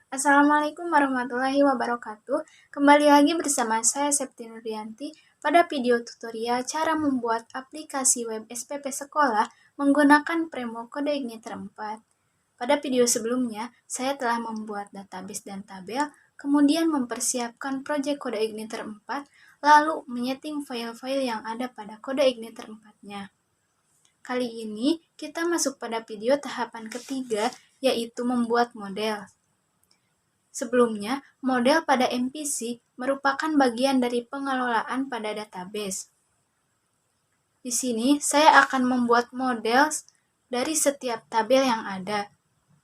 Assalamualaikum warahmatullahi wabarakatuh. Kembali lagi bersama saya Septi Nuryanti pada video tutorial cara membuat aplikasi web SPP sekolah menggunakan Premo Kode Igniter 4. Pada video sebelumnya, saya telah membuat database dan tabel, kemudian mempersiapkan proyek Kode Igniter 4, lalu menyeting file-file yang ada pada Kode Igniter 4-nya. Kali ini kita masuk pada video tahapan ketiga, yaitu membuat model. Sebelumnya, model pada MPC merupakan bagian dari pengelolaan pada database. Di sini, saya akan membuat model dari setiap tabel yang ada,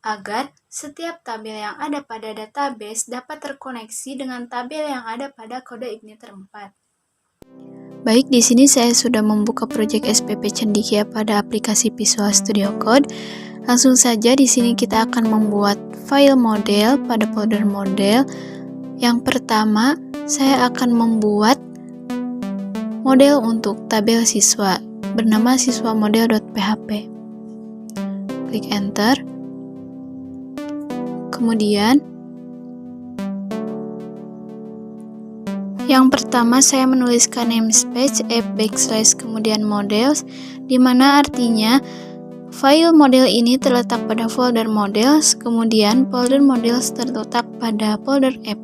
agar setiap tabel yang ada pada database dapat terkoneksi dengan tabel yang ada pada Kode Igniter 4. Baik, di sini saya sudah membuka proyek SPP Cendekia pada aplikasi Visual Studio Code. Langsung saja di sini kita akan membuat file model pada folder model. Yang pertama, saya akan membuat model untuk tabel siswa bernama siswamodel.php. Klik enter. Kemudian yang pertama saya menuliskan namespace f kemudian models, di mana artinya file model ini terletak pada folder models, kemudian folder models terletak pada folder app.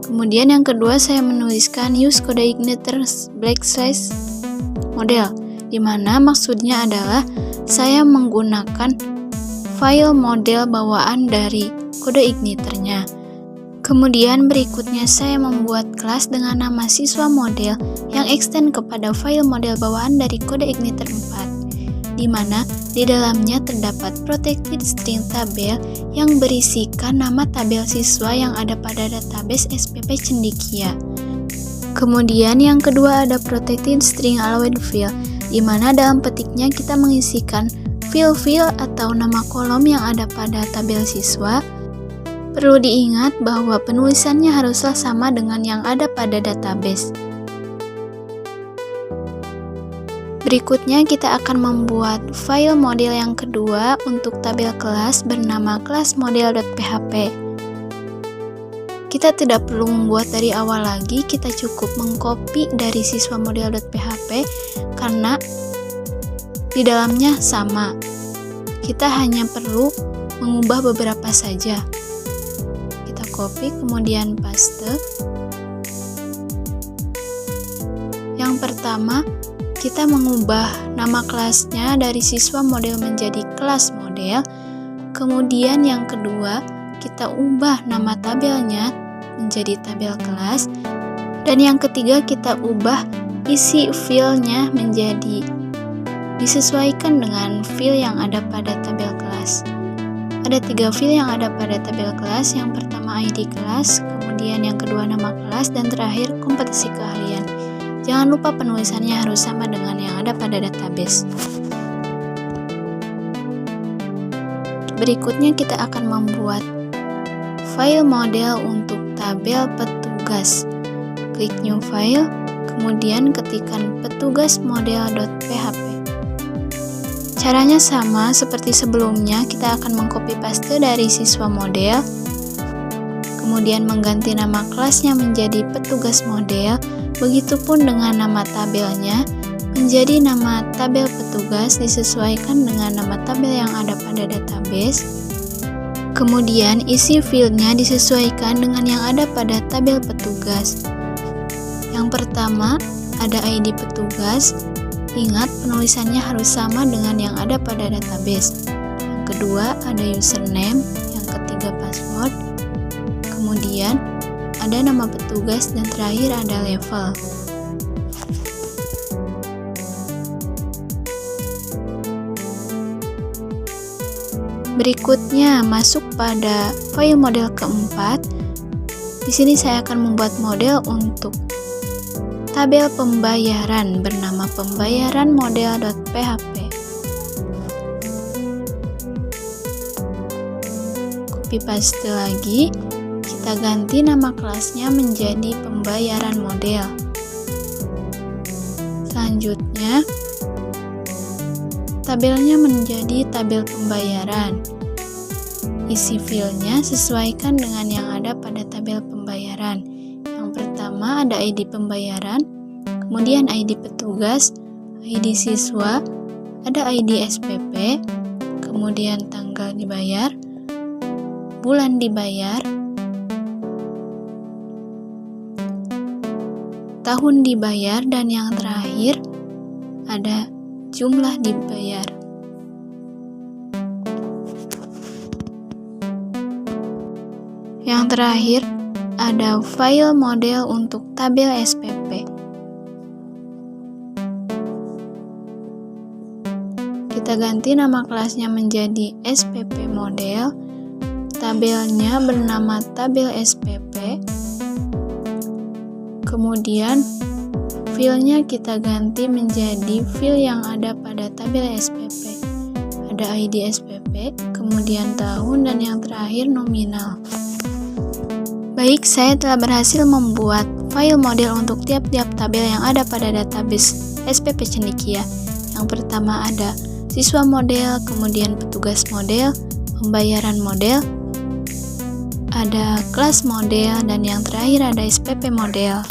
Kemudian yang kedua saya menuliskan use kode igniter model, di mana maksudnya adalah saya menggunakan file model bawaan dari kode igniternya. Kemudian berikutnya saya membuat kelas dengan nama siswa model yang extend kepada file model bawaan dari kode igniter 4. Di mana di dalamnya terdapat protected string tabel yang berisikan nama tabel siswa yang ada pada database SPP Cendekia. Kemudian yang kedua ada protected string allowed field, di mana dalam petiknya kita mengisikan field-field atau nama kolom yang ada pada tabel siswa. Perlu diingat bahwa penulisannya haruslah sama dengan yang ada pada database. Berikutnya kita akan membuat file model yang kedua untuk tabel kelas bernama classmodel.php. Kita tidak perlu membuat dari awal lagi, kita cukup mengcopy dari siswamodel.php karena di dalamnya sama. Kita hanya perlu mengubah beberapa saja. Kita copy kemudian paste. Yang pertama, kita mengubah nama kelasnya dari siswa model menjadi kelas model. Kemudian yang kedua, kita ubah nama tabelnya menjadi tabel kelas. Dan yang ketiga, kita ubah isi filenya menjadi disesuaikan dengan field yang ada pada tabel kelas. Ada 3 field yang ada pada tabel kelas. Yang pertama ID kelas, kemudian yang kedua nama kelas, dan terakhir kompetensi keahlian. Jangan lupa penulisannya harus sama dengan yang ada pada database. Berikutnya kita akan membuat file model untuk tabel petugas. Klik new file, kemudian ketikkan petugasmodel.php. Caranya sama seperti sebelumnya, kita akan mengcopy paste dari siswa model, kemudian mengganti nama kelasnya menjadi petugas model. Begitupun dengan nama tabelnya menjadi nama tabel petugas disesuaikan dengan nama tabel yang ada pada database. Kemudian isi fieldnya disesuaikan dengan yang ada pada tabel petugas. Yang pertama ada ID petugas. Ingat penulisannya harus sama dengan yang ada pada database. Yang kedua ada username, yang ketiga password. Kemudian ada nama petugas dan terakhir ada level. Berikutnya masuk pada file model keempat. Di sini saya akan membuat model untuk tabel pembayaran bernama pembayaranmodel.php. Copy paste lagi. Kita ganti nama kelasnya menjadi pembayaran model. Selanjutnya, tabelnya menjadi tabel pembayaran. Isi filenya sesuaikan dengan yang ada pada tabel pembayaran. Yang pertama ada ID pembayaran, kemudian ID petugas, ID siswa, ada ID SPP, kemudian tanggal dibayar, bulan dibayar, tahun dibayar, dan yang terakhir ada jumlah dibayar. Yang terakhir ada file model untuk tabel SPP. Kita ganti nama kelasnya menjadi SPP model. Tabelnya bernama tabel SPP. Kemudian filenya kita ganti menjadi file yang ada pada tabel SPP. Ada ID SPP, kemudian tahun, dan yang terakhir nominal. Baik, saya telah berhasil membuat file model untuk tiap-tiap tabel yang ada pada database SPP Cendekia. Yang pertama ada siswa model, kemudian petugas model, pembayaran model, ada kelas model, dan yang terakhir ada SPP model.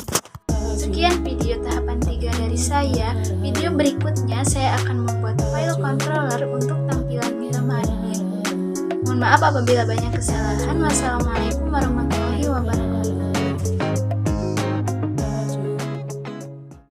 Sekian video tahapan 3 dari saya. Video berikutnya saya akan membuat file controller untuk tampilan film admin. Mohon maaf apabila banyak kesalahan. Wassalamualaikum warahmatullahi wabarakatuh.